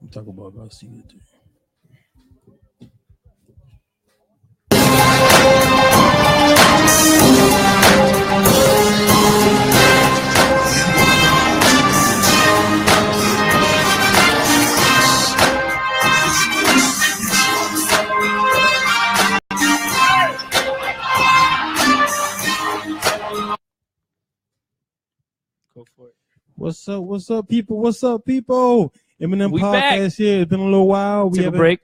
I'm talking about Garcia too. Go for it. What's up? What's up, people? What's up, people? Eminem We podcast here. It's been a little while. Took a break.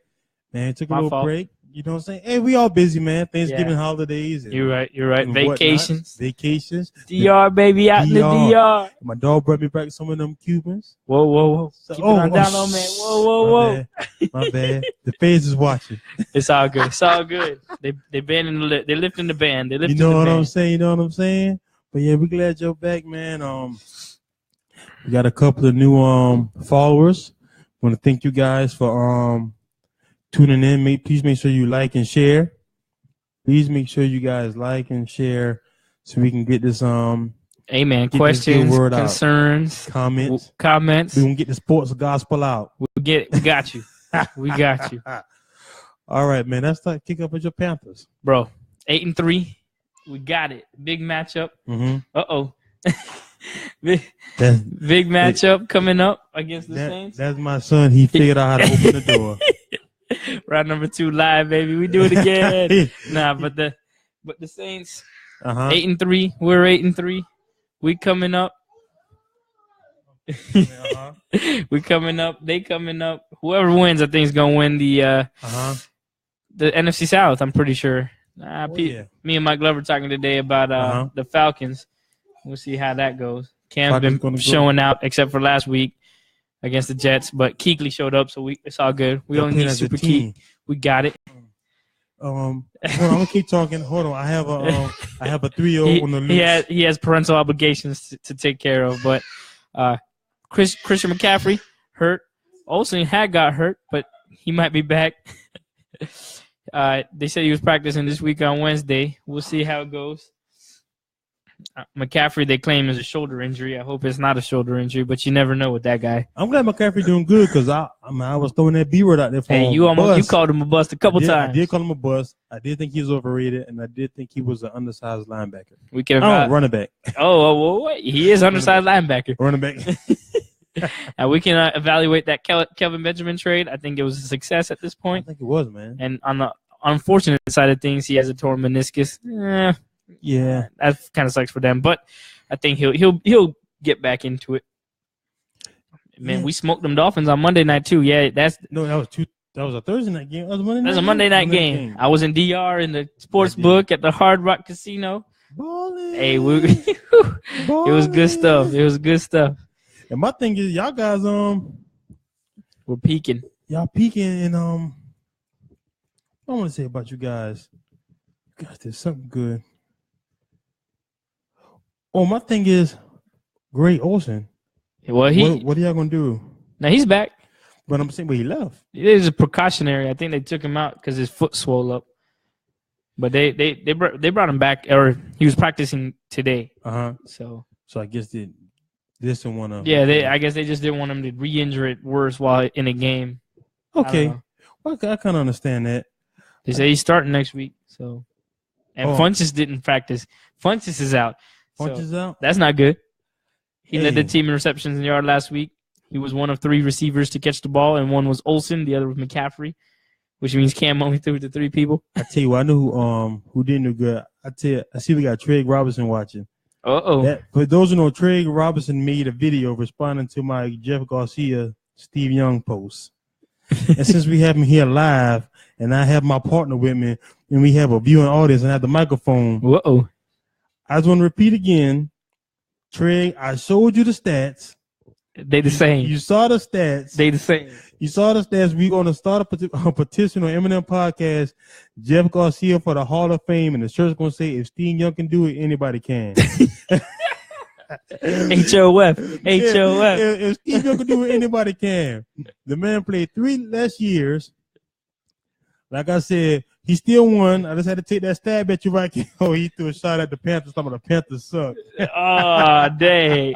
Man, took a My little fault. break. You know what I'm saying? Hey, we all busy, man. Thanksgiving holidays. And, You're right. You're right. and Vacations. Vacations. DR, baby, out in the DR. My dog brought me back some of them Cubans. Whoa. So, Keep it on down low, man. Whoa. My bad. The fans is watching. It's all good. It's all good. They banning the they lifting the band. They lifting You know the what band. I'm saying? You know what I'm saying? But yeah, we're glad you're back, man. We got a couple of new followers. Want to thank you guys for tuning in. Please make sure you like and share. Please make sure you guys like and share so we can get this Amen. get Questions, this word out. concerns, comments. comments. We gonna get the sports gospel out. We got you. We got you, All right, man. Let's start kick up with your Panthers, bro. 8-3. We got it. Big matchup. Big matchup coming up against the Saints. That's my son. He figured out how to open the door. Round number 2 live, baby. We do it again. But the Saints 8-3. We're 8-3. We coming up. We coming up. They coming up. Whoever wins, I think, is gonna win the NFC South. I'm pretty sure. Me and Mike Glover talking today about the Falcons. We'll see how that goes. Cam's been showing out, except for last week against the Jets. But Kuechly showed up, so it's all good. We only need Super Key. We got it. Hold on, I'm gonna keep talking. Hold on, I have a 3-0 on the loose. He has parental obligations to take care of. But Christian McCaffrey hurt. Olsen had got hurt, but he might be back. They said he was practicing this week on Wednesday. We'll see how it goes. McCaffrey, they claim, is a shoulder injury. I hope it's not a shoulder injury, but you never know with that guy. I'm glad McCaffrey doing good because I was throwing that B-word out there for him. You called him a bust a couple times. I did call him a bust. I did think he was overrated, and I did think he was an undersized linebacker. Running back. Wait. He is undersized linebacker. Running back. And we can evaluate that Kelvin Benjamin trade. I think it was a success at this point. I think it was, man. And on the unfortunate side of things, he has a torn meniscus. Yeah, that kind of sucks for them, but I think he'll get back into it. Man, we smoked them Dolphins on Monday night too. Yeah, that was a Thursday night game. That was a Monday night game. I was in DR in the sports book at the Hard Rock Casino. Ballin'. Hey, it was good stuff. It was good stuff. And my thing is, y'all guys we're peaking. Y'all peaking, and I want to say about you guys. You guys did something good. Oh, my thing is, Gray Olsen. Well, what are y'all gonna do? Now he's back. But I'm saying, he left. It is a precautionary. I think they took him out because his foot swelled up. But they brought him back, or he was practicing today. So I guess they didn't want to. Yeah, I guess they just didn't want him to re-injure it worse while in a game. Okay, I kind of understand that. They say he's starting next week. So, and Funchess didn't practice. Funchess is out. Funchess out. That's not good. He led the team in receptions in the yard last week. He was one of 3 receivers to catch the ball, and one was Olsen, the other was McCaffrey, which means Cam only threw to 3 people. I tell you what, I know who didn't do good. I see we got Trey Robinson watching. For those who know, Trey Robinson made a video responding to my Jeff Garcia, Steve Young post. And since we have him here live, and I have my partner with me, and we have a viewing audience and I have the microphone. I just want to repeat again, Trey, I showed you the stats. They the same. You saw the stats. They the same. You saw the stats. We're going to start a petition on Eminem Podcast, Jeff Garcia for the Hall of Fame, and the church's going to say, if Steve Young can do it, anybody can. HOF. If Steve Young can do it, anybody can. The man played 3 less years. Like I said, He still won. I just had to take that stab at you right. Oh, he threw a shot at the Panthers. Some of the Panthers suck. Oh, dang.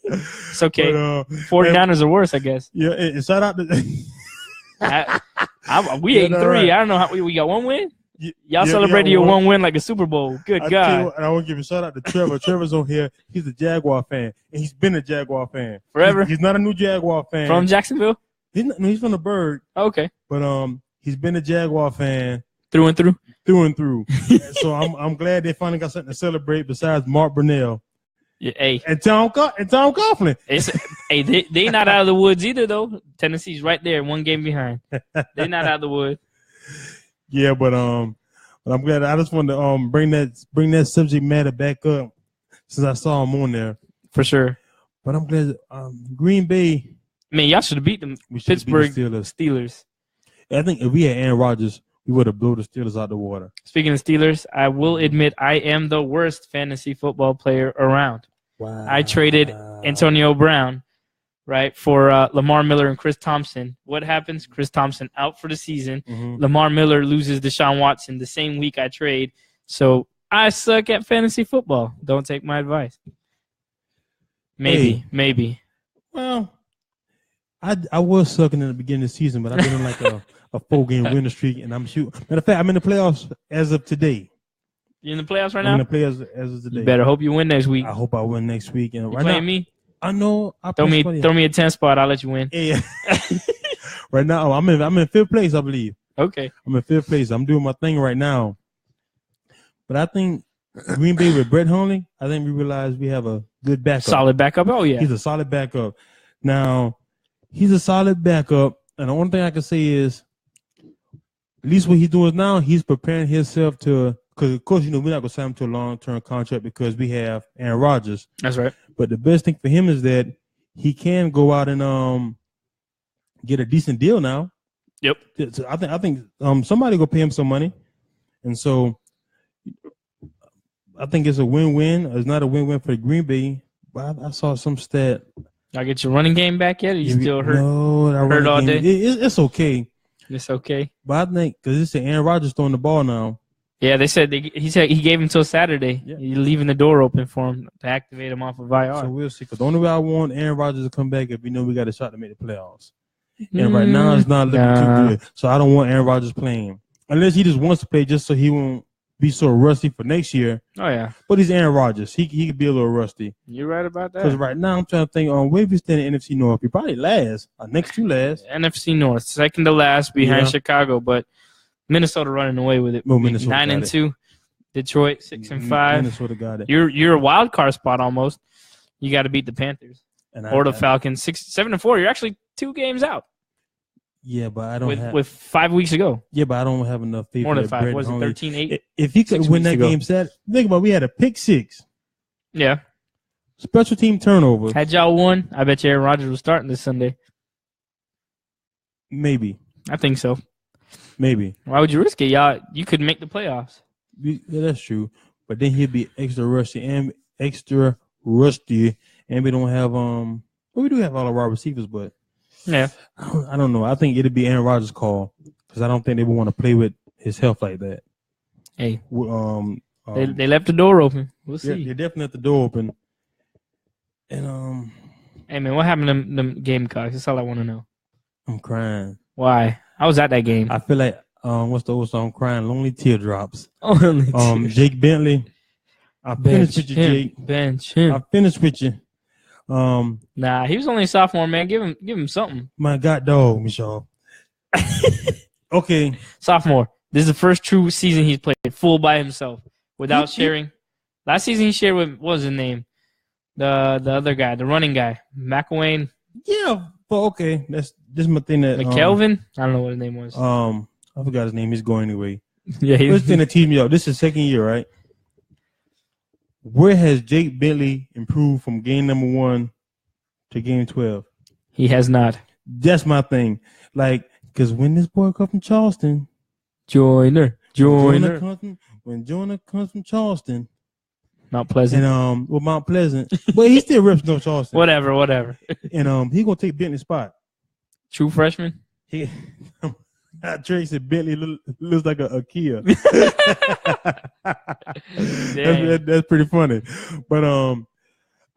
It's okay. But, 49ers are worse, I guess. Yeah, and shout out to we 8-3. Right. I don't know how we got one win. Y'all celebrated your one win like a Super Bowl. Good God. I want to give a shout out to Trevor. Trevor's on here. He's a Jaguar fan, and he's been a Jaguar fan forever. He's not a new Jaguar fan. From Jacksonville? He's from the Bird. Okay. But he's been a Jaguar fan through and through. Through and through. So I'm glad they finally got something to celebrate besides Mark Brunell. Yeah, hey. And Tom Coughlin. Hey, they not out of the woods either though. Tennessee's right there, one game behind. They're not out of the woods. Yeah, but I'm glad. I just wanted to bring that subject matter back up since I saw him on there for sure. But I'm glad Green Bay. Man, y'all should have beat them. Pittsburgh Steelers. I think if we had Aaron Rodgers, we would have blew the Steelers out the water. Speaking of Steelers, I will admit I am the worst fantasy football player around. Wow. I traded Antonio Brown, right, for Lamar Miller and Chris Thompson. What happens? Chris Thompson out for the season. Mm-hmm. Lamar Miller loses Deshaun Watson the same week I trade. So I suck at fantasy football. Don't take my advice. Maybe. Well, I was sucking in the beginning of the season, but I've been on like a 4-game winning streak, and I'm shooting. Matter of fact, I'm in the playoffs as of today. You in the playoffs right now? I'm in the playoffs as of today. You better hope you win next week. I hope I win next week. And right playing now, me? I know. Throw me a 10 spot. I'll let you win. Yeah. Right now, I'm in fifth place, I believe. Okay. I'm in fifth place. I'm doing my thing right now. But I think Green Bay with Brett Hundley, I think we realize we have a good backup. Solid backup. Oh yeah. He's a solid backup. Now, he's a solid backup, and the only thing I can say is, at least what he's doing now, he's preparing himself to. Because, of course, we're not going to sign him to a long-term contract because we have Aaron Rodgers. That's right. But the best thing for him is that he can go out and get a decent deal now. Yep. So I think somebody will pay him some money. And so I think it's a win-win. It's not a win-win for Green Bay. But I saw some stat. Y'all get your running game back yet? Or you still hurt? No, hurt all day? It's okay. It's okay. But I think because it's Aaron Rodgers throwing the ball now. Yeah, he said he gave him till Saturday. Yeah. You're leaving the door open for him to activate him off of IR. So we'll see. Because the only way I want Aaron Rodgers to come back if we know we got a shot to make the playoffs. And right now it's not looking too good. So I don't want Aaron Rodgers playing unless he just wants to play just so he won't be so rusty for next year. Oh yeah. But he's Aaron Rodgers. He could be a little rusty. You're right about that. Because right now I'm trying to think where we stand in NFC North. We probably last. Next to last. NFC North, second to last behind Chicago, but Minnesota running away with it. Well, Minnesota 9-2. Detroit 6-5. Minnesota got it. You're a wild card spot almost. You got to beat the Panthers or the Falcons. 7-4. You're actually 2 games out. Yeah, but I don't with 5 weeks ago. Yeah, but I don't have enough faith. More than 5. Was it 13-8? If he could win that game set, think about it, we had a pick 6. Yeah. Special team turnover. Had y'all won, I bet you Aaron Rodgers was starting this Sunday. Maybe. I think so. Maybe. Why would you risk it? Y'all, you could make the playoffs. Yeah, that's true. But then he'd be extra rusty, and we don't have well, we do have all of our receivers, but yeah, I don't know. I think it'd be Aaron Rodgers' call because I don't think they would want to play with his health like that. Hey, they left the door open. We'll see. Yeah, they definitely left the door open. And hey man, what happened to them Gamecocks? That's all I want to know. I'm crying. Why? I was at that game. I feel like what's the old song? Crying, lonely teardrops. Only Jake Bentley. I finished with you, Jake. Bench him. I finished with you. Nah, he was only a sophomore, man. Give him something. My God, dog, Michelle. Okay. Sophomore. This is the first true season he's played full by himself without sharing. Last season he shared with, what was his name? The other guy, the running guy, McElwain. Yeah, but okay. This is my thing that McKelvin. I don't know what his name was. I forgot his name. He's going anyway. Yeah, he's going to team me up. This is second year, right? Where has Jake Bentley improved from game number 1 to game 12? He has not. That's my thing. Like, because when this boy comes from Charleston, Joyner. When Joyner comes from Charleston, Mount Pleasant. And Mount Pleasant, but he still reps North Charleston. Whatever. And he gonna take Bentley's spot. True freshman. Trey said Bentley looks like a Kia. That's pretty funny. But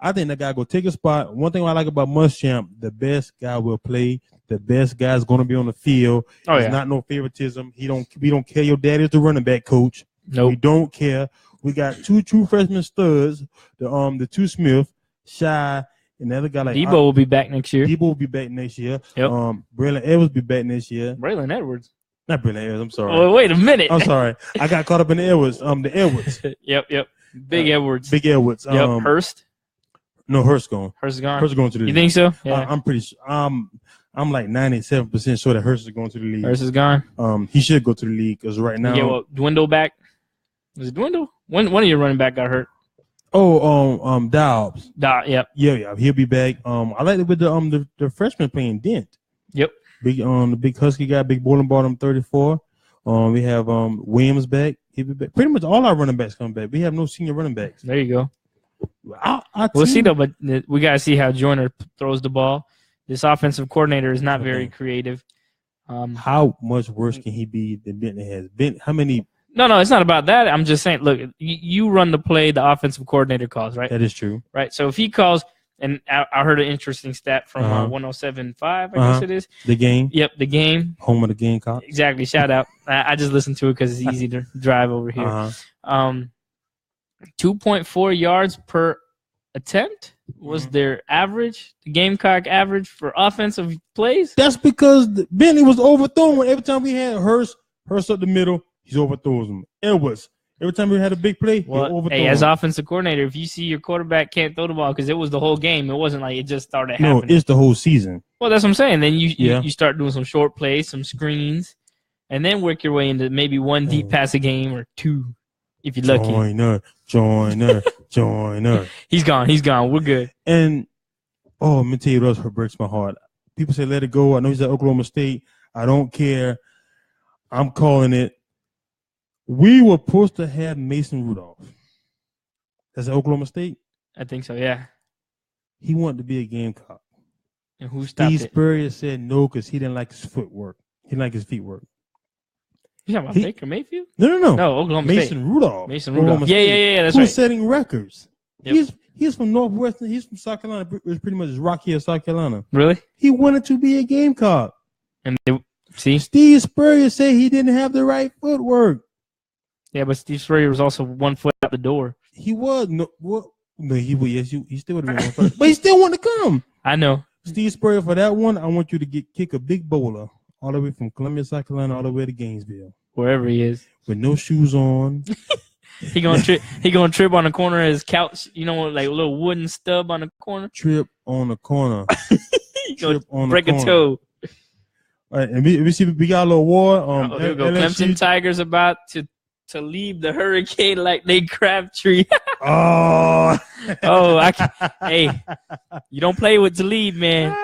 I think that guy go take a spot. One thing I like about Muschamp, the best guy will play. The best guy's going to be on the field. There's not no favoritism. We don't care your daddy's the running back coach. Nope. We don't care. We got two true freshman studs. The two Smith, Shy, and the other guy like Debo will be back next year. Debo will be back next year. Yep. Braylon Edwards will be back next year. Braylon Edwards. Not Braylon Edwards. I'm sorry. Oh, wait a minute. I'm sorry. I got caught up in the Edwards. The Edwards. Yep. Big Edwards. Big Edwards. Yep. Hurst. No, Hurst gone. Hurst is gone. Hurst going to the league. You think so? Yeah. I'm pretty sure. I'm like 97% sure that Hurst is going to the league. Hurst is gone. He should go to the league because right now. Yeah, Dwindle back. Was it Dwindle? One of your running back got hurt. Oh, Dobbs. Yep. Yeah, he'll be back. I like it with the freshman playing Dent. Yep. The big Husky guy, big bowling bottom 34. We have Williams back. He'll be back. Pretty much all our running backs come back. We have no senior running backs. There you go. We'll see though, but we gotta see how Joyner throws the ball. This offensive coordinator is not very creative. How much worse can he be than Bentley has? How many? No, it's not about that. I'm just saying, look, you run the play the offensive coordinator calls, right? That is true. Right. So if he calls, and I heard an interesting stat from 107.5, I guess it is. The game. Yep, the game. Home of the Gamecocks. Exactly. Shout out. I just listened to it because it's easy to drive over here. 2.4 yards per attempt was their average, the Gamecock average for offensive plays. That's because Bentley was overthrown. Every time we had Hurst up the middle, he's overthrows him. Edwards, every time we had a big play, he overthrows him. As offensive coordinator, if you see your quarterback can't throw the ball, because it was the whole game, it wasn't like it just started happening. No, it's the whole season. Well, that's what I'm saying. Then you start doing some short plays, some screens, and then work your way into maybe one deep pass a game or two. If you're lucky. Joyner. He's gone. We're good. And, let me tell you what else breaks my heart. People say let it go. I know he's at Oklahoma State. I don't care. I'm calling it. We were supposed to have Mason Rudolph. That's at Oklahoma State? I think so, yeah. He wanted to be a Gamecock. And who stopped it? Steve Spurrier said no because he didn't like his footwork. He didn't like his feet work. You talking about Baker Mayfield? No. No, Oklahoma Mason State. Rudolph. Mason Rudolph. Yeah, that's Who's setting records. Yep. He's from Northwestern. He's from South Carolina. It's pretty much Rock Hill, South Carolina. Really? He wanted to be a Gamecock. And see? Steve Spurrier said he didn't have the right footwork. Yeah, but Steve Spurrier was also 1 foot out the door. He was. No, he still would have been 1 foot. But he still wanted to come. I know. Steve Spurrier, for that one, I want you to kick a big bowler all the way from Columbia, South Carolina, all the way to Gainesville. Wherever he is. With no shoes on. He gonna trip on the corner of his couch, like a little wooden stub on the corner. Trip on the corner. He gonna break a toe. All right, and we see we got a little war. Here we go. Clemson Tigers about to leave the Hurricane like they Crabtree. Hey, you don't play with Talib, man.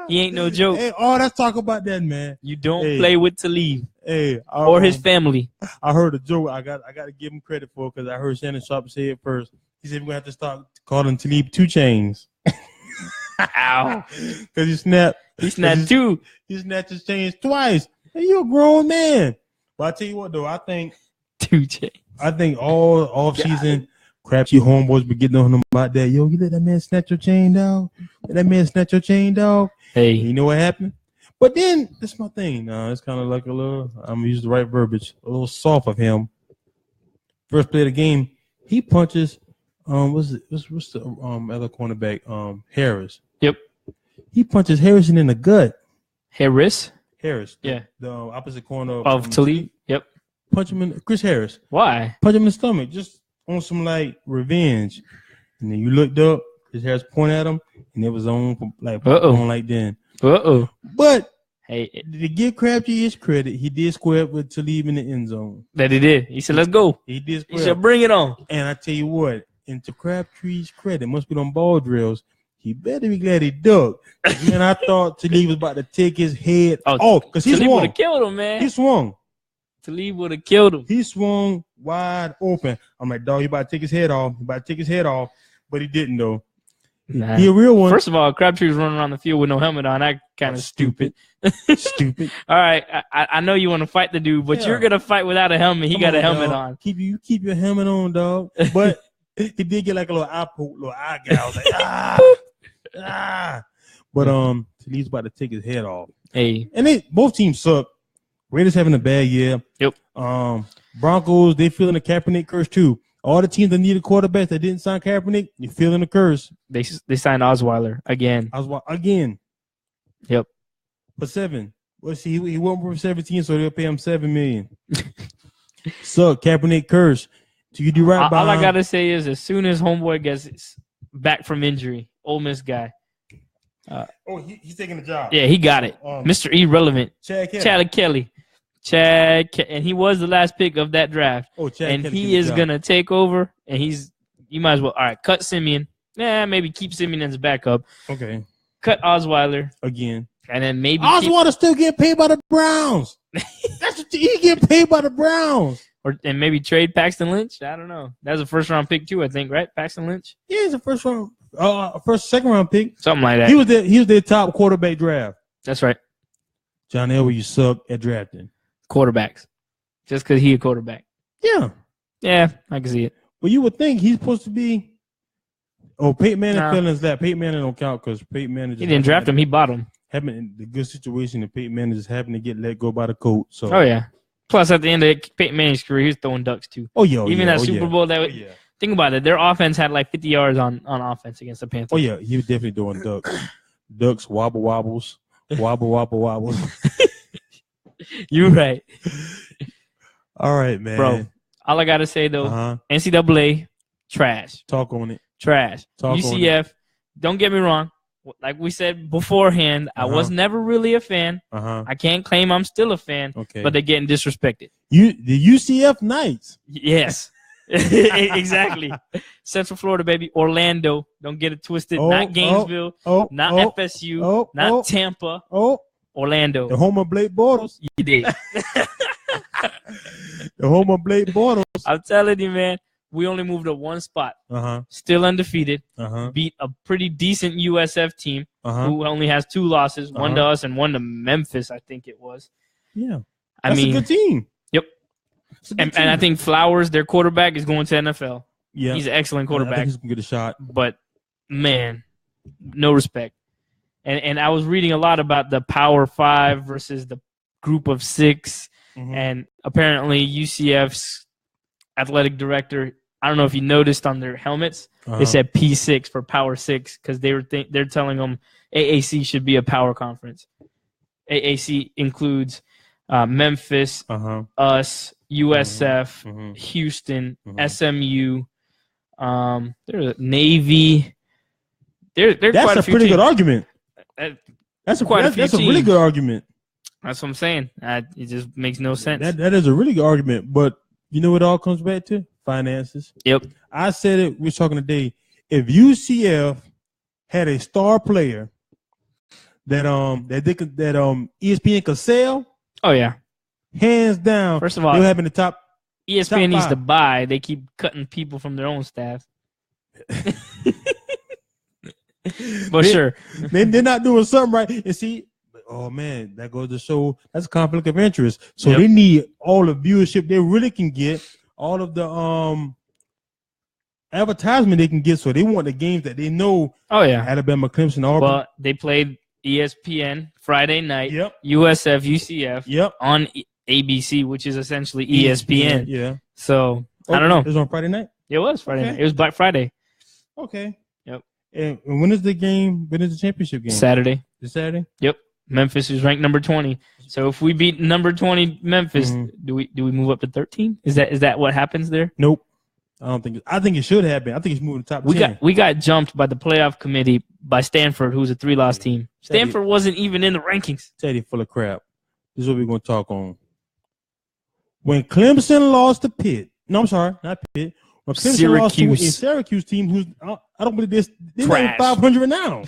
He ain't no joke. Hey, let's talk about that, man. You don't play with Talib. Hey, or his family. I heard a joke. I got to give him credit for because I heard Shannon Sharp say it first. He said we're gonna have to start calling Talib 2 Chains. Ow! Because he snapped. He snapped 2. He snapped his chains twice. Hey, you're a grown man. But I tell you what, though, I think 2 chains. I think all off season, Crabtree homeboys be getting on him about that. Yo, you let that man snatch your chain, dog. Let that man snatch your chain, dog. Hey, you know what happened? But then that's my thing. It's kind of like a little. I'm gonna use the right verbiage. A little soft of him. First play of the game, he punches. What's the other cornerback? Harris. Yep. He punches Harrison in the gut. Harris. Yeah. The opposite corner of Talib. Yep. Punch him in Chris Harris. Why? Punch him in the stomach, just on some like revenge. And then you looked up. Chris Harris pointed at him, and it was on like then. But hey, to give Crabtree his credit, he did square up with Talib in the end zone. That he did. He said, "Let's go." He did square. He said, "Bring it on." And I tell you what, and to Crabtree's credit, must be on ball drills. He better be glad he ducked. Man, I thought Talib was about to take his head off because he Talib swung. would have killed him, man. He swung. Talib would have killed him. He swung wide open. I'm like, dog, you about to take his head off. But he didn't though. Nah. He a real one. First of all, Crabtree was running around the field with no helmet on. That kind of stupid. Stupid. All right, I know you want to fight the dude, but you're gonna fight without a helmet. He got a helmet on. Keep your helmet on, dog. But he did get like a little eye gouge, like But he's about to take his head off. Hey, and both teams suck. Raiders having a bad year. Yep. Broncos, they feeling the Kaepernick curse too. All the teams that needed quarterbacks that didn't sign Kaepernick, you're feeling the curse. They signed Osweiler again. Again. Yep. For 7. Well, see, he went for 17, so they'll pay him $7 million. Suck, Kaepernick curse. So you do right by all I gotta say is, as soon as homeboy gets back from injury, Ole Miss guy. He's taking the job. Yeah, he got it. Mr. Irrelevant. Chad Kelly. And he was the last pick of that draft. Chad Kelly he is gonna take over. And you might as well. All right, cut Simeon. Maybe keep Simeon as a backup. Okay. Cut Osweiler again. And then maybe Osweiler still getting paid by the Browns. That's what he get paid by the Browns. And maybe trade Paxton Lynch. I don't know. That was a first round pick too, I think, right? Paxton Lynch. Yeah, he's a second round pick, something like that. He was their top quarterback draft. That's right. John Elway, you suck at drafting quarterbacks, just because he a quarterback. Yeah, I can see it. Well, you would think he's supposed to be. Peyton Manning fell in that. Peyton Manning don't count because Peyton Manning. He didn't draft him. He bought him. Having in the good situation, and Peyton Manning just happened to get let go by the coach. So. Oh yeah. Plus, at the end of Peyton Manning's career, he was throwing ducks too. Even that Super Bowl. Think about it. Their offense had like 50 yards on offense against the Panthers. Oh yeah, he was definitely doing ducks. Ducks, wobbles. You're right. All right, man. Bro, all I gotta say though, NCAA trash. Talk on it. Trash. UCF. Don't get me wrong. Like we said beforehand, I was never really a fan. I can't claim I'm still a fan. Okay. But they're getting disrespected. The UCF Knights. Yes. Exactly. Central Florida, baby. Orlando. Don't get it twisted. Not Gainesville. Not FSU. Not Tampa. Orlando. The home of Blake Bortles. You did. The home of Blake Bortles. I'm telling you, man. We only moved up one spot. Still undefeated. Beat a pretty decent USF team who only has 2 losses, one to us and one to Memphis, I think it was. Yeah. That's a good team. Yep. And I think Flowers, their quarterback, is going to NFL. Yeah. He's an excellent quarterback. I think he's going to get a shot. But, man, no respect. And I was reading a lot about the Power 5 versus the Group of 6. And apparently UCF's athletic director, I don't know if you noticed on their helmets, they said P6 for Power 6 because they're telling them AAC should be a power conference. AAC includes Memphis, us, USF, Houston, SMU, there's Navy. That's quite a pretty good argument. That's a really good argument. That's what I'm saying. It just makes no sense. That is a really good argument, but you know what it all comes back to? Finances. Yep. I said it. We were talking today. If UCF had a star player that ESPN could sell, oh yeah, hands down. First of all, they'll have in the top. ESPN needs to buy. They keep cutting people from their own staff. But sure, they're not doing something right. And see, oh man, that goes to show that's a conflict of interest. So they need all the viewership they really can get, all of the advertisement they can get. So they want the games that they know. Oh yeah, Alabama, Clemson, Auburn. But they played ESPN Friday night. Yep. USF, UCF. Yep. On ABC, which is essentially ESPN. Yeah. So I don't know. It was on Friday night. It was Friday night. It was Black Friday. Okay. Yep. And when is the game? When is the championship game? Saturday. This Saturday? Yep. Memphis is ranked number 20. So if we beat number 20 Memphis, do we move up to 13? Is that what happens there? Nope. I think it should happen. I think it's moving to top 10. We got jumped by the playoff committee by Stanford, who's a 3-loss team. Stanford wasn't even in the rankings. Teddy full of crap. This is what we're going to talk on. When Clemson lost to Pitt. No, I'm sorry, not Pitt. When Clemson lost to a Syracuse team who's I don't believe they're not 500 now.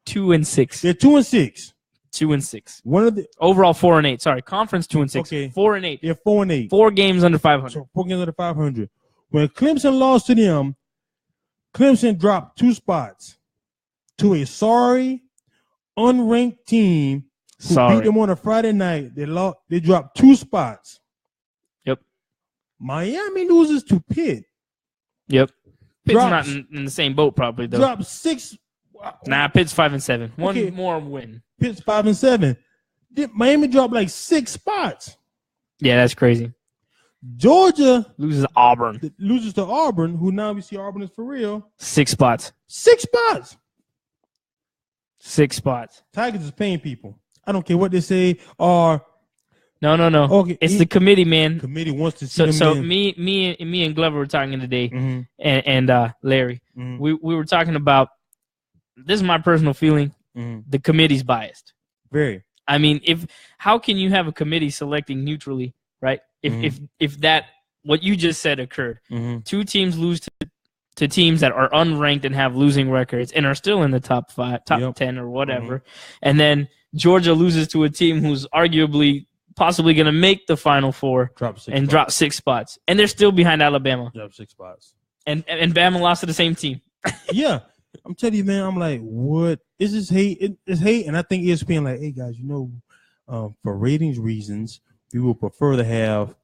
2-6. They're 2-6. 2-6. One of the overall 4-8. Sorry, conference 2-6. Okay. 4-8. They're 4-8. 4 games under 500. So 4 games under 500. When Clemson lost to them, Clemson dropped 2 spots to a sorry, unranked team who beat them on a Friday night. They dropped 2 spots. Yep. Miami loses to Pitt. Yep. Pitt's not in the same boat, probably though. Dropped 6. Nah, Pitt's 5-7. One more win. Pitt's 5-7. Miami dropped like 6 spots. Yeah, that's crazy. Georgia loses to Auburn. Who now we see Auburn is for real. 6 spots. 6 spots. 6 spots. Tigers is paying people. I don't care what they say. Or no. Okay, it's the committee, man. Committee wants to see them. So me and Glover were talking today, and Larry. We were talking about. This is my personal feeling. The committee's biased. Very. I mean, how can you have a committee selecting neutrally, right? If that what you just said occurred, 2 teams lose to teams that are unranked and have losing records and are still in the top 10 or whatever, and then Georgia loses to a team who's arguably possibly going to make the Final Four drop 6 spots, and they're still behind Alabama. Drop 6 spots, and Bama lost to the same team. Yeah. I'm telling you, man, I'm like, what? Is this hate? It's hate. And I think ESPN like, hey, guys, for ratings reasons, we would prefer to have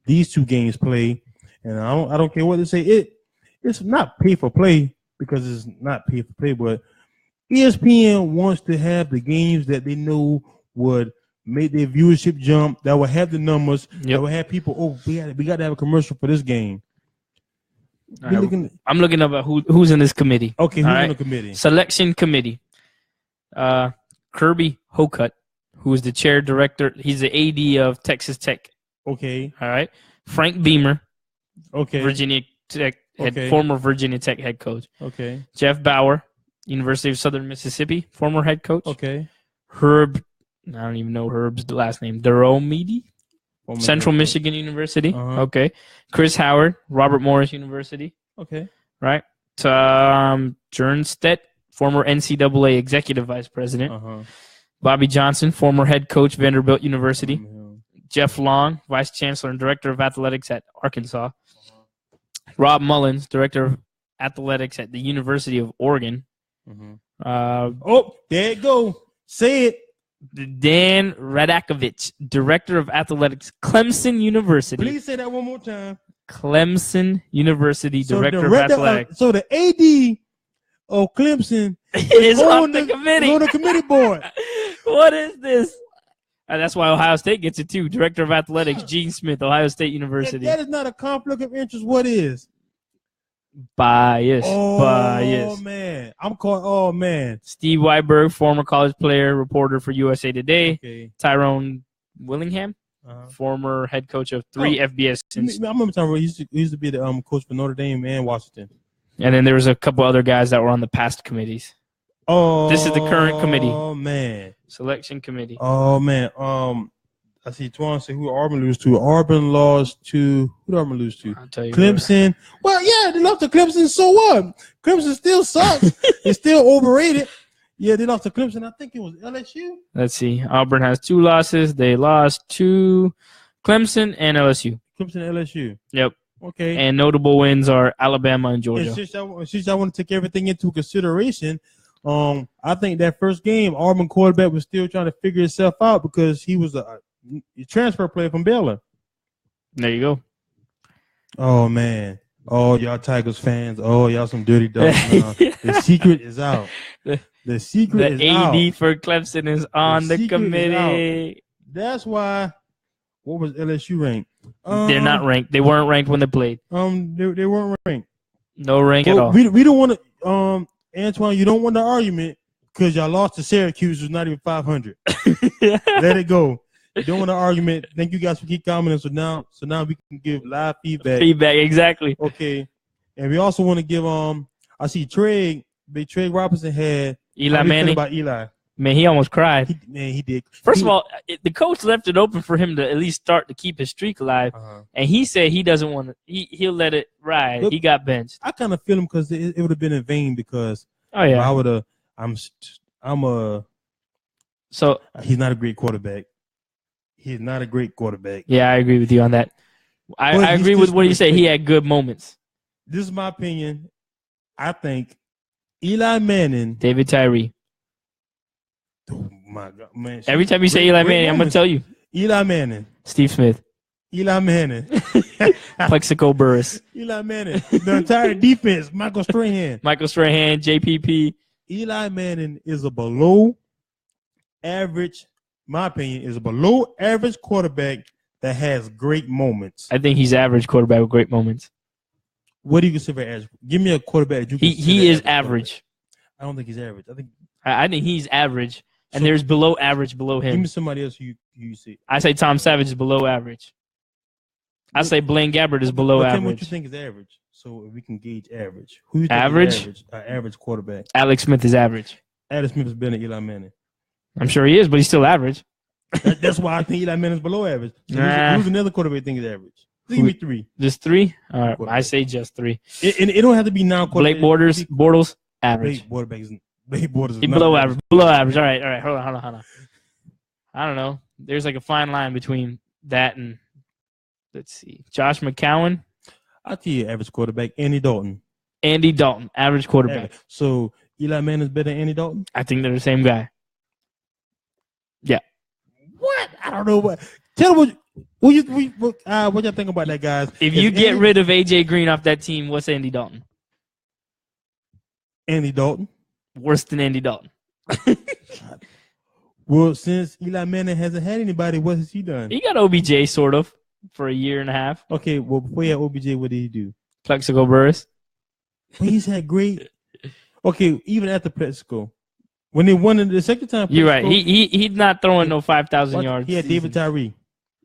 these 2 games play. And I don't care what they say. It's not pay for play because it's not pay for play, but ESPN wants to have the games that they know would make their viewership jump, that would have the numbers, that would have people, we got to have a commercial for this game. I'm looking up who's in this committee. Okay, who's in the committee? Selection committee. Kirby Hocutt, who is the chair director. He's the AD of Texas Tech. Okay. All right. Frank Beamer. Okay. Virginia Tech former Virginia Tech head coach. Okay. Jeff Bauer, University of Southern Mississippi, former head coach. Okay. Herb, I don't even know Herb's last name. Duromedi. Central Michigan University. Okay. Chris Howard, Robert Morris University. Okay. Right. Jernstedt, former NCAA executive vice president. Bobby Johnson, former head coach, Vanderbilt University. Jeff Long, vice chancellor and director of athletics at Arkansas. Rob Mullins, director of athletics at the University of Oregon. There you go. Say it. Dan Radakovich, director of athletics, Clemson University. Please say that one more time. Clemson University, director of athletics. So the AD of Clemson is on the committee. On the committee board. What is this? That's why Ohio State gets it too. Director of athletics, Gene Smith, Ohio State University. If that is not a conflict of interest, what is? Bias. Oh, man. I'm caught. Oh, man. Steve Weiberg, former college player, reporter for USA Today. Okay. Tyrone Willingham, former head coach of 3 FBS. I remember Tyrone. He used to be the coach for Notre Dame and Washington. And then there was a couple other guys that were on the past committees. Oh, this is the current committee. Oh, man. Selection committee. Oh, man. I see Twan say who Auburn lose to. Auburn lost to who did Auburn lose to? I'll tell you Clemson. Well, yeah, they lost to Clemson. So what? Clemson still sucks. It's still overrated. Yeah, they lost to Clemson. I think it was LSU. Let's see. Auburn has 2 losses. They lost to Clemson and LSU. Clemson and LSU. Yep. Okay. And notable wins are Alabama and Georgia. And since I want to take everything into consideration, I think that first game, Auburn quarterback was still trying to figure himself out because he was a transfer player from Baylor. There you go. Oh, man. Oh, y'all Tigers fans. Oh, y'all some dirty dogs. The secret is out. The secret is out. The AD for Clemson is on the committee. That's why. What was LSU ranked? They're not ranked. They weren't ranked when they played. They weren't ranked. No rank at all. We don't want to. Antoine, you don't want the argument because y'all lost to Syracuse, who's not even 500. Let it go. You don't want an argument. Thank you guys for keep commenting. So now we can give live feedback. Feedback, exactly. Okay. And we also want to give I see Trey Robinson had Eli Manning. About Eli. Man, he almost cried. He did. First of all, the coach left it open for him to at least start to keep his streak alive. And he said he doesn't want to. He'll let it ride. But he got benched. I kind of feel him because it would have been in vain because I would have. So he's not a great quarterback. He's not a great quarterback. Yeah, I agree with you on that. I agree with what you say. He had good moments. This is my opinion. I think Eli Manning, David Tyree, Oh my God, man! Every time you say Eli Manning, I'm gonna tell you Eli Manning, Steve Smith, Eli Manning, Plexico Burress, Eli Manning, the entire defense, Michael Strahan, JPP. Eli Manning is a below average. My opinion is a below average quarterback that has great moments. I think he's average quarterback with great moments. What do you consider average? Give me a quarterback that you consider he is average. I don't think he's average. I think he's average, and there's below average below him. Give me somebody else you see. I say Tom Savage is below average. I say Blaine Gabbert is below average. Tell me what you think is average, so we can gauge average. Who you think average? Is average? Average quarterback. Alex Smith is average. Alex Smith is better than Eli Manning. I'm sure he is, but he's still average. That's why I think Eli Manning is below average. So who's another quarterback you think is average? Give me 3. Just 3? All right, I say just 3. It don't have to be non-quarterback. Blake Bortles, average. Blake Bortles is below average. Below average. All right. Hold on. I don't know. There's like a fine line between that and, let's see, Josh McCown. I'll tell you average quarterback, Andy Dalton, average quarterback. So Eli Manning is better than Andy Dalton? I think they're the same guy. Yeah. What? I don't know what. Tell me what y'all think about that, guys. If you get rid of AJ Green off that team, what's Andy Dalton? Andy Dalton? Worse than Andy Dalton. Well, since Eli Manning hasn't had anybody, what has he done? He got OBJ sort of for a year and a half. Okay, well, before he had OBJ, what did he do? Plexico Burress. Well, he's had great. Okay, even after Plexico. When they won it the second time, you're right. He's not throwing no 5,000 yards. He had David Tyree.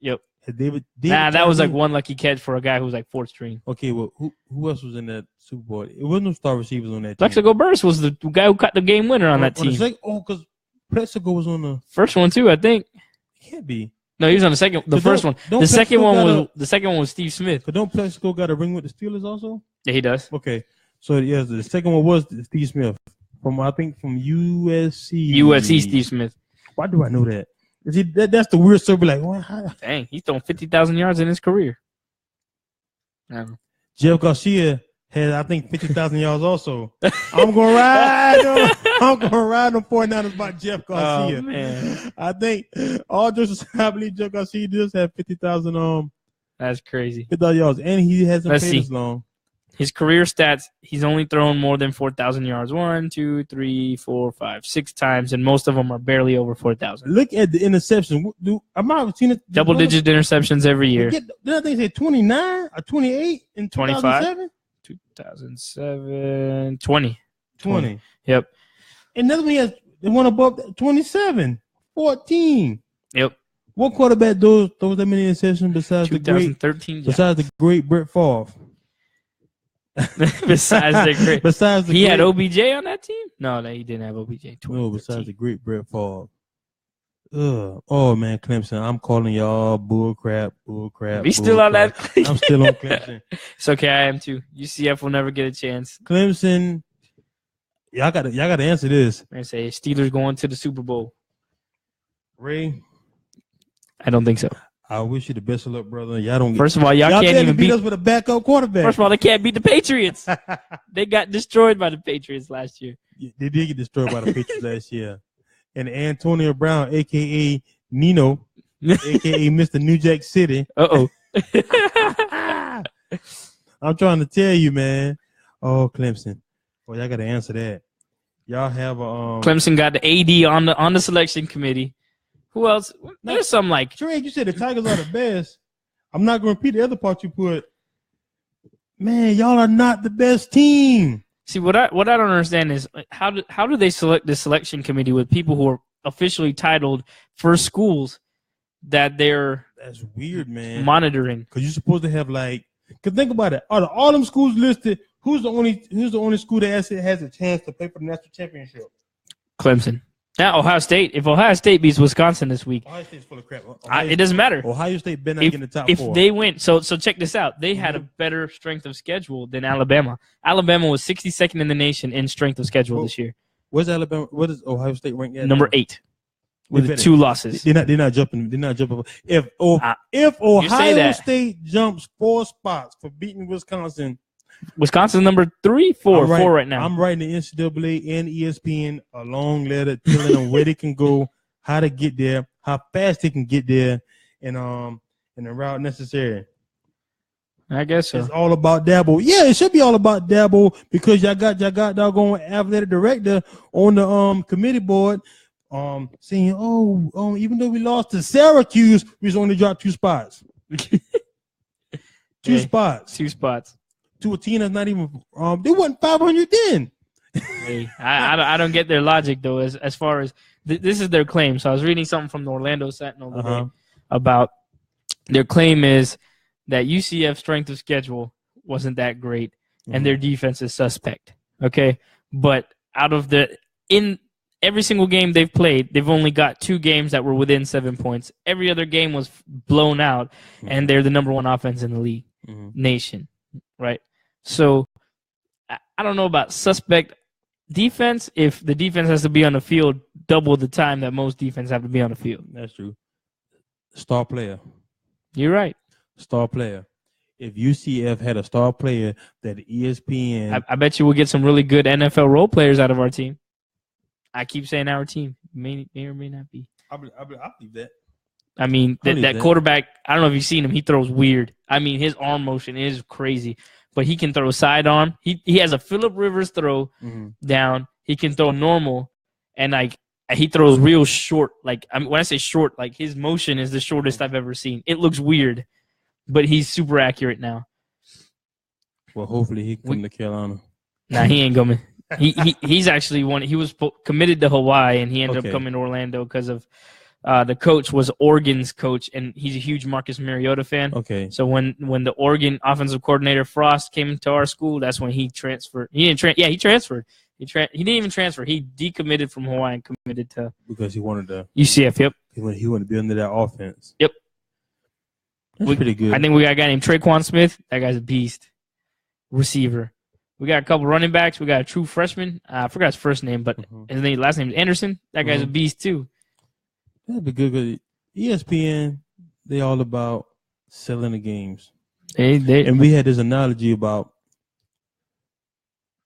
Yep. David that was like one lucky catch for a guy who was like fourth string. Okay, well, who else was in that Super Bowl? It wasn't no star receivers on that team. Plexico Burress was the guy who caught the game winner on that team. Because Plexico was on the first one too, I think. It can't be. No, he was on the second. The first one. The second one was Steve Smith. But don't Plexico got a ring with the Steelers also? Yeah, he does. Okay, so yes, the second one was Steve Smith from USC. USC Steve Smith. Why do I know that? That's the weird story. Like, well, dang, he's thrown 50,000 yards in his career. Jeff Garcia had, I think, 50,000 yards also. I'm gonna ride on 49ers by Jeff Garcia. Oh, man. I think all just I believe Jeff Garcia just had 50,000 That's crazy. 50,000 yards, and he hasn't played as long. His career stats, he's only thrown more than 4,000 yards. 1, 2, 3, 4, 5, 6 times, and most of them are barely over 4,000. Look at the interception. I might have seen it. Double-digit interceptions every year. Did I think say 29 or 28 in 2007? 2007, 20. Yep. Another one, he has one above 27, 14. Yep. What quarterback throws that many interceptions besides 2013? The great Brett Favre? Besides he had OBJ on that team? No, he didn't have OBJ. No, besides the great Brett Favre. Oh man, Clemson! I'm calling y'all bull crap. He's still on that. I'm still on Clemson. It's okay, I am too. UCF will never get a chance. Clemson, y'all got to answer this. I say Steelers going to the Super Bowl. Ray, I don't think so. I wish you the best of luck, brother. Y'all don't. First of all, y'all can't even beat us with a backup quarterback. First of all, they can't beat the Patriots. They got destroyed by the Patriots last year. They did get destroyed by the Patriots last year. And Antonio Brown, a.k.a. Nino, a.k.a. Mr. New Jack City. Uh-oh. I'm trying to tell you, man. Oh, Clemson. Well, y'all got to answer that. Y'all have a Clemson got the AD on the selection committee. Who else? There's some like Trey, you said the Tigers are the best. I'm not going to repeat the other part you put. Man, y'all are not the best team. See, what I don't understand is how do they select the selection committee with people who are officially titled for schools that they're that's weird, man. Monitoring because you're supposed to have because think about it. Out of all them schools listed, who's the only school that actually has a chance to play for the national championship? Clemson. Now Ohio State. If Ohio State beats Wisconsin this week, Ohio State's full of crap. It doesn't matter. Ohio State better not get in the top 4. If they win, so check this out. They had a better strength of schedule than Alabama. Alabama was 62nd in the nation in strength of schedule this year. Where's Alabama? What is Ohio State ranked at? Number 8 with 2 losses. They're not jumping. They're not jumping. If Ohio State jumps 4 spots for beating Wisconsin, Wisconsin's number 4 right now. I'm writing the NCAA and ESPN a long letter telling them where they can go, how to get there, how fast they can get there, and the route necessary. I guess so. It's all about Dabo. Yeah, it should be all about Dabo because y'all got doggone athletic director on the committee board saying, even though we lost to Syracuse, we only dropped 2 spots. Two spots. To a team that's not even they wasn't 500 then. Hey, I don't get their logic though. As far as this is their claim. So I was reading something from the Orlando Sentinel today about their claim is that UCF's strength of schedule wasn't that great and their defense is suspect. Okay, but in every single game they've played, they've only got 2 games that were within 7 points. Every other game was blown out, and they're the number 1 offense in the league nation, right? So I don't know about suspect defense if the defense has to be on the field double the time that most defense have to be on the field. That's true. Star player. You're right. Star player. If UCF had a star player that ESPN... I bet you we'll get some really good NFL role players out of our team. I keep saying our team. May or may not be. I believe that. I mean, that quarterback, I don't know if you've seen him. He throws weird. I mean, his arm motion is crazy. But he can throw sidearm. He has a Phillip Rivers throw down. He can throw normal. And, he throws real short. When I say short, his motion is the shortest I've ever seen. It looks weird. But he's super accurate now. Well, hopefully he can come to Carolina. Nah, he ain't coming. He's actually he was committed to Hawaii, and he ended up coming to Orlando because of the coach was Oregon's coach, and he's a huge Marcus Mariota fan. Okay. So when the Oregon offensive coordinator Frost came to our school, that's when he transferred. He transferred. He didn't even transfer. He decommitted from Hawaii and committed to because he wanted to UCF. Yep. He wanted to be under that offense. Yep. That's pretty good. I think we got a guy named Traquan Smith. That guy's a beast. Receiver. We got a couple running backs. We got a true freshman. I forgot his first name, but his last name is Anderson. That guy's a beast too. That'd be good. Because ESPN, they all about selling the games. And we had this analogy about.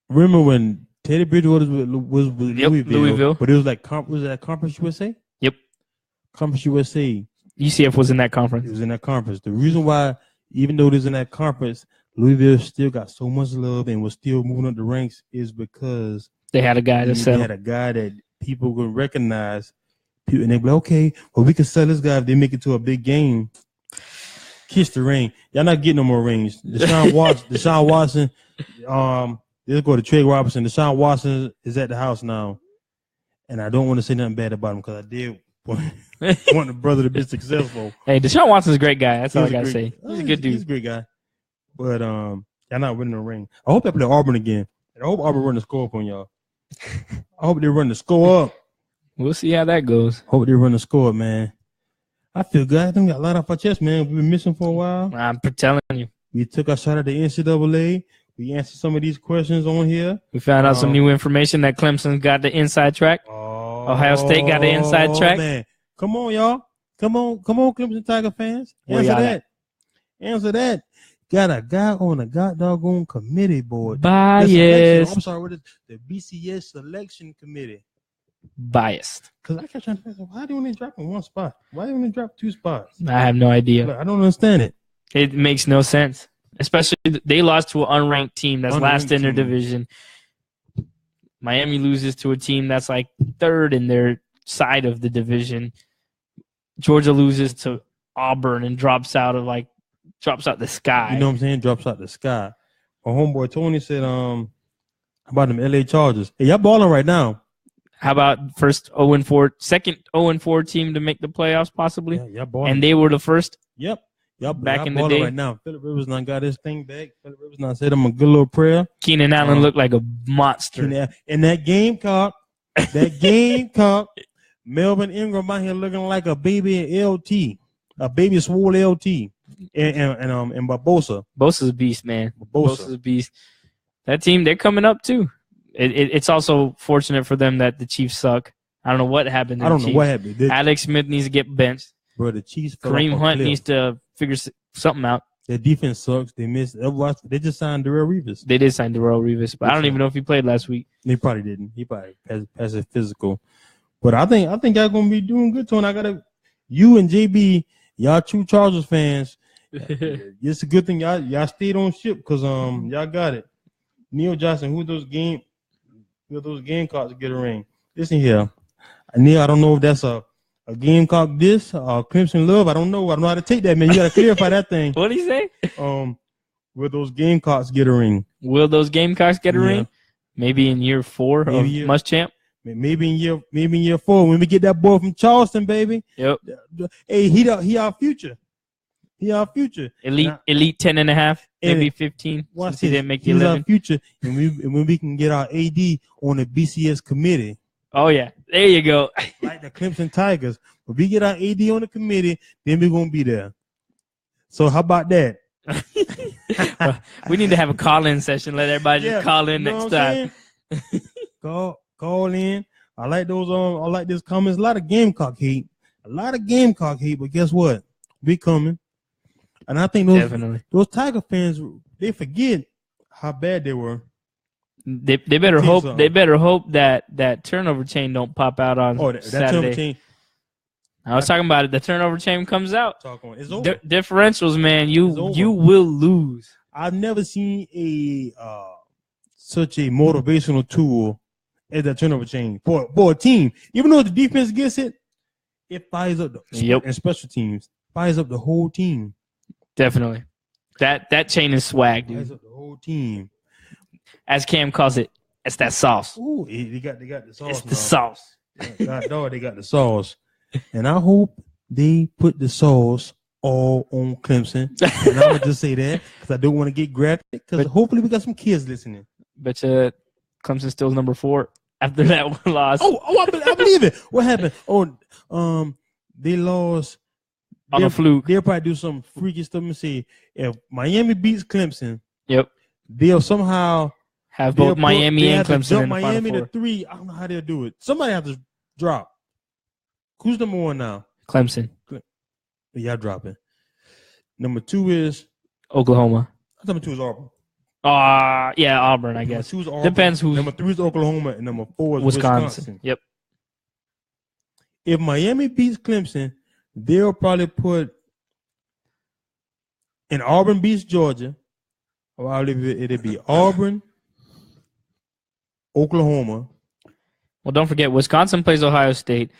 Remember when Teddy Bridgewater was with Louisville, but it was was that Conference USA? Yep. Conference USA. UCF was in that conference. It was in that conference. The reason why, even though it was in that conference, Louisville still got so much love and was still moving up the ranks is because they had a guy to sell. They had a guy that people could recognize. And they'd be like, okay, well, we can sell this guy if they make it to a big game. Kiss the ring. Y'all not getting no more rings. Deshaun Watson, let's go to Craig Robinson. Deshaun Watson is at the house now. And I don't want to say nothing bad about him because I did want the brother to be successful. Hey, Deshaun Watson's a great guy. That's all I got to say. He's a good dude. He's a great guy. But y'all not winning the ring. I hope they play Auburn again. I hope Auburn run the score up on y'all. I hope they run the score up. We'll see how that goes. Hope they run the score up, man. I feel good. I think we got a lot off our chest, man. We've been missing for a while. I'm telling you. We took our shot at the NCAA. We answered some of these questions on here. We found out some new information that Clemson got the inside track. Ohio State got the inside track. Man. Come on, y'all. Come on, Clemson Tiger fans. Answer that. Got a guy on a doggone committee board. Biased. I'm sorry, what is the BCS selection committee? Biased. Because I kept trying to think, why do you only drop in one spot? Why do you only drop 2 spots? I have no idea. I don't understand it. It makes no sense. Especially they lost to an unranked team that's last in their division. Miami loses to a team that's like 3rd in their side of the division. Georgia loses to Auburn and drops out the sky. You know what I'm saying? Drops out the sky. My homeboy Tony said, how about them LA Chargers? Hey, y'all balling right now. How about first 0-4, second 0-4 team to make the playoffs possibly? Yeah, y'all balling. And they were the first. Yep. Y'all back in the day right now. Phillip Rivers now got his thing back. Phillip Rivers now said him a good little prayer. Keenan Allen looked like a monster. And that Gamecock, Melvin Ingram out here looking like a baby LT, a baby swole LT, and Barbosa. Bosa's a beast, man. Bosa's a beast. That team, they're coming up too. It's also fortunate for them that the Chiefs suck. I don't know what happened to the Chiefs. What happened. Alex Smith needs to get benched. Bro, the Chiefs. Kareem Hunt needs to figure something out. Their defense sucks. They missed. They just signed Darrell Revis. They did sign Darrell Revis, but I don't even know if he played last week. He probably didn't. He probably passed his physical. But I think y'all gonna be doing good, Tony. You and JB, y'all true Chargers fans. It's a good thing y'all stayed on ship because y'all got it. Neil Johnson, who those Gamecocks get a ring? Listen here, Neil. I don't know if that's a Gamecock diss or Clemson love. I don't know. I don't know how to take that, man. You gotta clarify that thing. What did he say? Will those Gamecocks get a ring? Will those Gamecocks get a ring? Maybe in year 4 of Muschamp. Maybe in year 4 when we get that boy from Charleston, baby. Yep. Hey, he our future. He our future. Elite 10.5, maybe 15. Watch he this. didn't make He's 11. Our future, and when we can get our AD on the BCS committee. Oh yeah, there you go. Like the Clemson Tigers. When we get our AD on the committee, then we're gonna be there. So how about that? Well, we need to have a call-in session. Let everybody just call in next time. Call in. I like those. I like this comments. A lot of Gamecock hate. But guess what? We coming. And I think those Tiger fans, they forget how bad they were. They better hope. They better hope that turnover chain don't pop out on that Saturday. turnover chain. I was talking about it. The turnover chain comes out. It's over. Differentials, man. You will lose. I've never seen such a motivational tool as that turnover chain for a team. Even though the defense gets it, it fires up and special teams fires up the whole team. Definitely, that chain is swag, dude. Fires up the whole team. As Cam calls it, it's that sauce. Ooh, they got the sauce. It's the sauce. They got the sauce. And I hope they put the sauce all on Clemson. And I'm going to just say that because I don't want to get graphic because hopefully we got some kids listening. Bet you Clemson still's number 4 after that one loss. I believe it. What happened? They lost. On a fluke. They'll probably do some freaky stuff and say, if Miami beats Clemson, they'll somehow have both Miami and Clemson in the Miami Final Four. to 3. I don't know how they'll do it. Somebody have to drop. Who's number 1 now? Clemson. Y'all dropping. Number 2 is Oklahoma. Number 2 is Auburn. Yeah, Auburn, I guess. Number 2 is Auburn. Depends who's. Number 3 is Oklahoma, and number 4 is Wisconsin. Yep. If Miami beats Clemson, they'll probably put. And Auburn beats Georgia. Or it'll be Auburn, Oklahoma. Well, don't forget, Wisconsin plays Ohio State.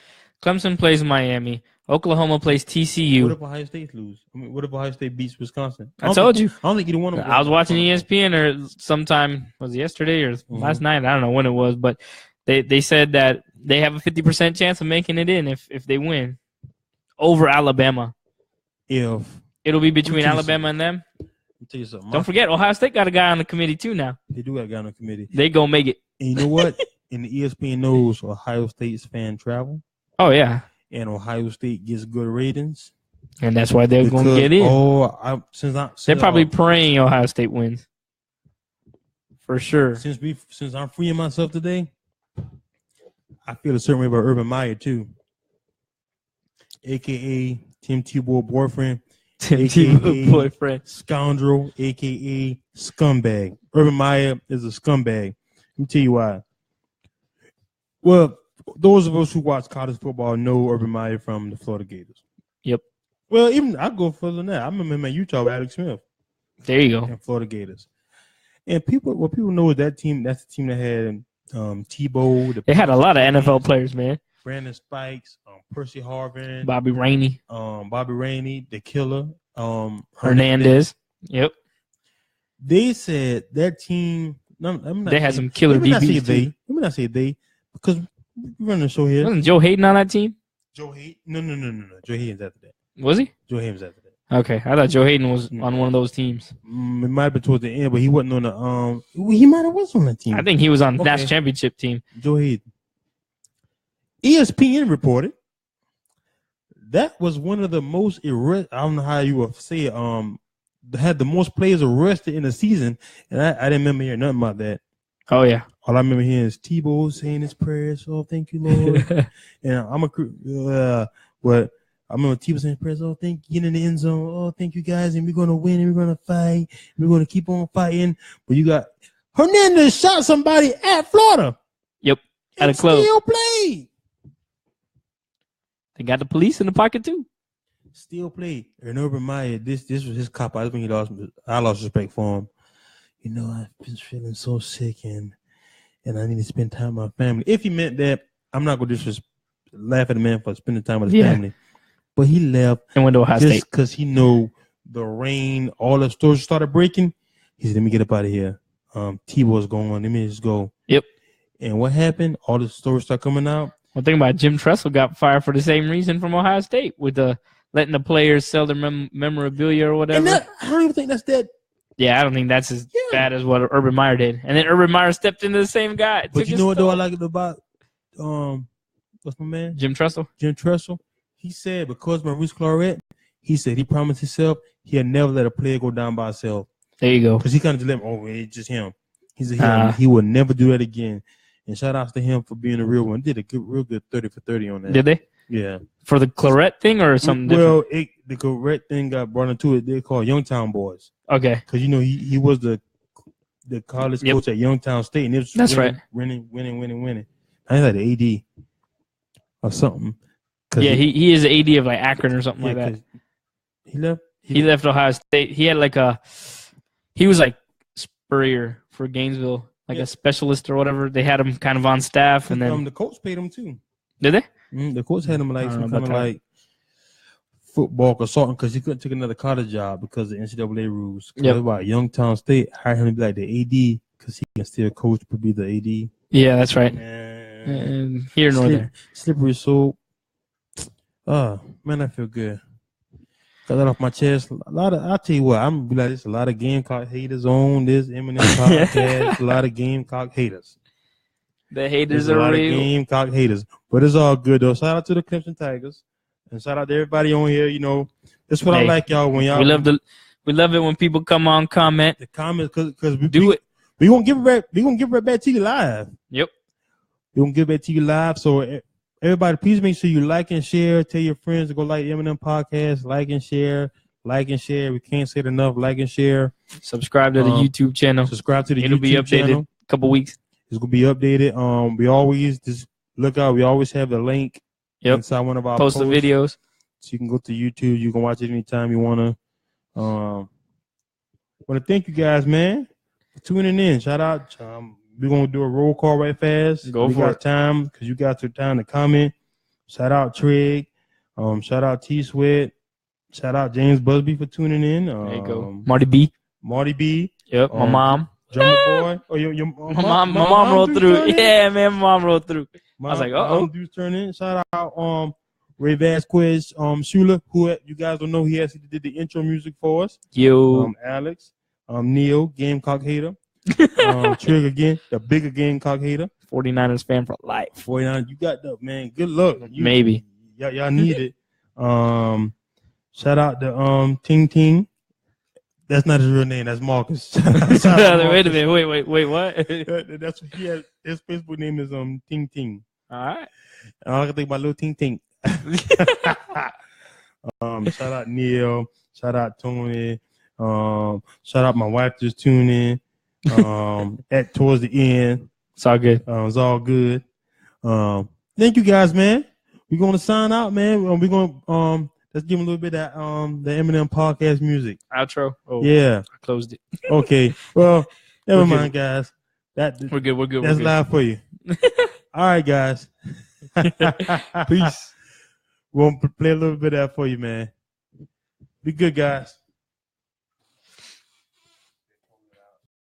Clemson plays Miami. Oklahoma plays TCU. What if Ohio State lose? What if Ohio State beats Wisconsin? I told you. I don't think either one of them. I was watching ESPN or sometime, was it yesterday or last night? I don't know when it was, but they said that they have a 50% chance of making it in if they win over Alabama. It'll be between Alabama and them. I'll tell you something. Don't forget, Ohio State got a guy on the committee too now. They do got a guy on the committee. They gonna make it. And you know what? And the ESPN knows Ohio State's fan travel. Oh yeah. And Ohio State gets good ratings. And that's why they're going to get in. They're probably praying Ohio State wins. For sure. Since I'm freeing myself today, I feel a certain way about Urban Meyer too. A.K.A. Tim Tebow boyfriend. Tebow boyfriend. Scoundrel. A.K.A. scumbag. Urban Meyer is a scumbag. Let me tell you why. Well, those of us who watch college football know Urban Meyer from the Florida Gators. Yep. Well, even I go further than that. I remember him at Utah with Alex Smith. There you go. And Florida Gators. And people know is that team. That's the team that had Tebow. They had a lot of NFL players, man. Brandon Spikes, Percy Harvin, Bobby Rainey, the Killer, Hernandez. Yep. They said that team. They had some killer DBs. Let me not say they, because we're running the show here. Wasn't Joe Hayden on that team? Joe Hayden? No. Joe Hayden's after that. Was he? Joe Hayden's after that. Okay, I thought Joe Hayden was on one of those teams. It might have been towards the end, but he wasn't on the he might have was on that team. I think he was on the national championship team. Joe Hayden. ESPN reported that was one of the most I don't know how you would say it, had the most players arrested in the season, and I didn't remember hearing nothing about that. Oh yeah. All I remember hearing is Tebow saying his prayers. Oh, thank you, Lord. And but I remember T was saying prayers. Oh, thank you, get in the end zone. Oh, thank you guys, and we're gonna win, and we're gonna fight, and we're gonna keep on fighting. But you got Hernandez shot somebody at Florida. Yep, at a club. Still played. They got the police in the pocket too. Still played. And Urban Meyer, this was his cop. I think I lost respect for him. You know, I've been feeling so sick, and I need to spend time with my family. If he meant that, I'm not gonna laugh at the man for spending time with his family. But he left and went to Ohio State because he knew the rain, all the stores started breaking. He said, "Let me get up out of here." T-Ball's going. Let me just go. Yep. And what happened? All the stores start coming out. One thing about Jim Tressel got fired for the same reason from Ohio State with the letting the players sell their memorabilia or whatever. And I don't even think that's that. Yeah, I don't think that's as bad as what Urban Meyer did. And then Urban Meyer stepped into the same guy. But you know what, though, I like it about what's my man? Jim Tressel. Jim Tressel. He said because Maurice Clarett, he said he promised himself he'll never let a player go down by himself. There you go. Because he kind of let him, it's just him. He said he will never do that again. And shout outs to him for being a real one. Did a real good 30 for 30 on that. Did they? Yeah. For the Clarett thing or something different? Well, the Clarett thing got brought into it. They're called Youngtown Boys. Okay. Because, you know, he was the college coach at Youngtown State. And it was winning. I think like the AD or something. Yeah, he is the AD of like Akron or something like that. He left? He left Ohio State. He had he was like Spurrier for Gainesville, like a specialist or whatever. They had him kind of on staff, and then the coach paid him too. Did they? The coach had him like some kind of like football consultant because he couldn't take another college job because of NCAA rules. Yep. About Youngtown State hired him to be like the AD because he can still coach but be the AD. Yeah, that's right. And here nor there. Slippery soap. Oh man, I feel good. Got that off my chest. I'll tell you what, I'm gonna be like this. A lot of Gamecock haters on this Eminem podcast. A lot of Gamecock haters. The haters are real. A lot of Gamecock haters, but it's all good though. Shout out to the Clemson Tigers, and shout out to everybody on here. You know, that's what I like, y'all. When y'all we love it when people come on, comment. The comments, because we do it. We gonna give it back. We gonna give it back to you live. Yep. We gonna give it back to you live. So everybody, please make sure you like and share. Tell your friends to go like Eminem podcast. Like and share. Like and share. We can't say it enough. Like and share. Subscribe to the YouTube channel. Subscribe to the It'll YouTube be updated channel. A couple weeks. It's gonna be updated. We always just look out. We always have the link inside one of our posts. The videos. So you can go to YouTube. You can watch it anytime you wanna. Want to thank you guys, man, for tuning in. Shout out. We're gonna do a roll call right fast. We got time because you got your time to comment. Shout out Trig. Shout out T Sweat. Shout out James Busby for tuning in. There you go. Marty B. Yep. My mom. Drummer Boy. Oh, your my mom rolled through. Yeah, man. My mom rolled through. I was like, dudes turn in. Shout out Ray Vasquez, Shula, who you guys don't know, he actually did the intro music for us. Yo. Alex, Neil, Gamecock hater. Trig again, the bigger Gamecock hater. 49ers fan for life. 49, you got that, man. Good luck. Maybe. Y'all need it. Shout out to Ting Ting. That's not his real name. That's Marcus. Wait a minute. Wait. What? That's what he has. His Facebook name is Ting Ting. All right. I can think about little Ting Ting. Shout out Neil. Shout out Tony. Shout out my wife just tuning in. At towards the end. It's all good. It's all good. Thank you guys, man. We're gonna sign out, man. We're gonna let's give him a little bit of the Eminem podcast music. Outro. Oh, yeah. I closed it. Okay. Well, never mind, guys. We're good. That's live for you. All right, guys. Peace. We'll play a little bit of that for you, man. Be good, guys.